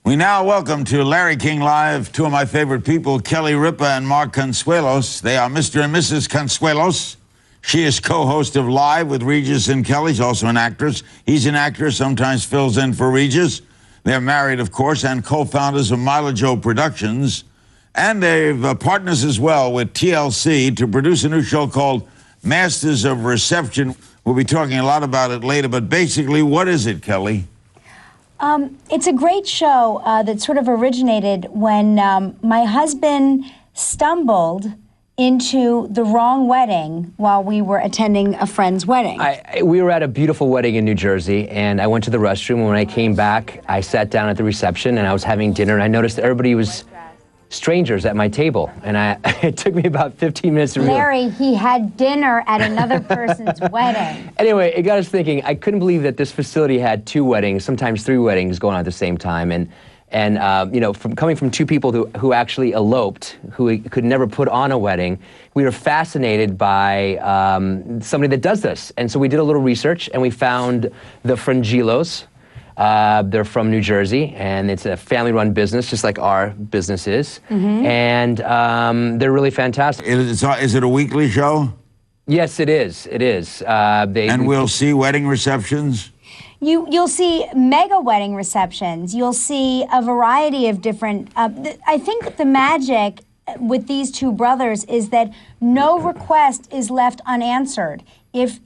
We now welcome to Larry King Live two of my favorite people, Kelly Ripa and Mark Consuelos. They are Mr. and Mrs. Consuelos. She is co-host of Live with Regis and Kelly. She's also an actress. He's an actor, sometimes fills in for Regis. They're married, of course, and co-founders of Mila Joe Productions. And they're partners as well with TLC to produce a new show called Masters of Reception. We'll be talking a lot about it later, but basically, what is it, Kelly? It's a great show that sort of originated when my husband stumbled into the wrong wedding while we were attending a friend's wedding. We were at a beautiful wedding in New Jersey, and I went to the restroom. When I came back, I sat down at the reception, and I was having dinner, and I noticed that everybody was strangers at my table, and it took me about 15 minutes to realize. Larry, he had dinner at another person's wedding. Anyway, it got us thinking. I couldn't believe that this facility had 2 weddings, sometimes 3 weddings going on at the same time, and you know, coming from 2 people who actually eloped, who could never put on a wedding, we were fascinated by somebody that does this, and so we did a little research, and we found the Consuelos. They're from New Jersey, and it's a family-run business, just like our business is. Mm-hmm. And they're really fantastic. Is it a weekly show? Yes, it is. It is. And we'll see wedding receptions? You'll see mega wedding receptions. You'll see a variety of different... I think the magic with these 2 brothers is that no request is left unanswered. If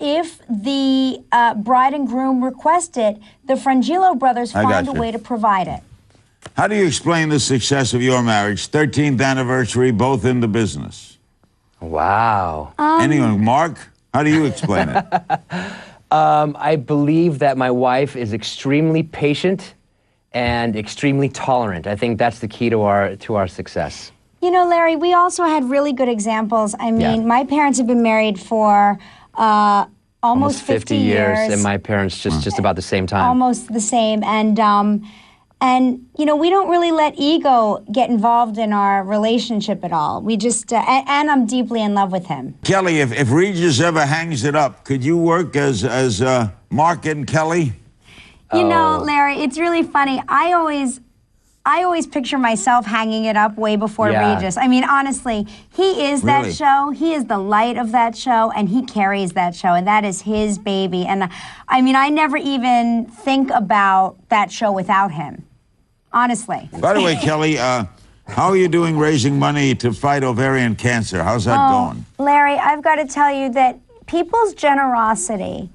the bride and groom request it, the Frangillo brothers find a way to provide it. How do you explain the success of your marriage? 13th anniversary, both in the business. Wow. Anyone, Mark? How do you explain it? I believe that my wife is extremely patient and extremely tolerant. I think that's the key to our success. You know, Larry, we also had really good examples. I mean, my parents have been married for almost 50 years. And my parents just about the same time. Almost the same. And you know, we don't really let ego get involved in our relationship at all. We just, and I'm deeply in love with him. Kelly, if Regis ever hangs it up, could you work as Mark and Kelly? You know, Larry, it's really funny. I always picture myself hanging it up way before Regis. I mean, honestly, he is that show. He is the light of that show, and he carries that show, and that is his baby. And I mean, I never even think about that show without him, honestly. By the way, Kelly, how are you doing raising money to fight ovarian cancer? How's that going? Larry, I've got to tell you that people's generosity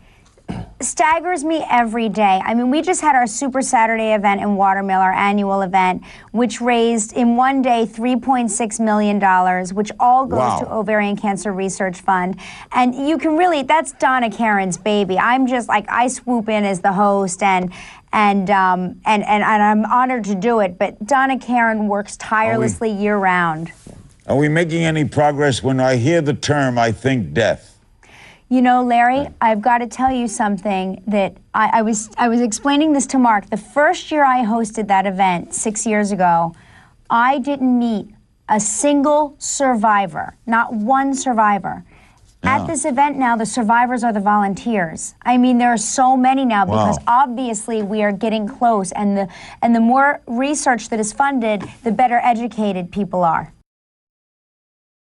staggers me every day. I mean, we just had our Super Saturday event in Watermill, our annual event, which raised in one day $3.6 million, which all goes to Ovarian Cancer Research Fund. And you can really, that's Donna Karen's baby. I'm just like, I swoop in as the host and I'm honored to do it, but Donna Karen works tirelessly year-round. Are we making any progress? When I hear the term, I think death. You know, Larry, I've got to tell you something that I was explaining this to Mark. The first year I hosted that event 6 years ago, I didn't meet a single survivor, not one survivor. Yeah. At this event now, the survivors are the volunteers. I mean, there are so many now because obviously we are getting close, and the more research that is funded, the better educated people are.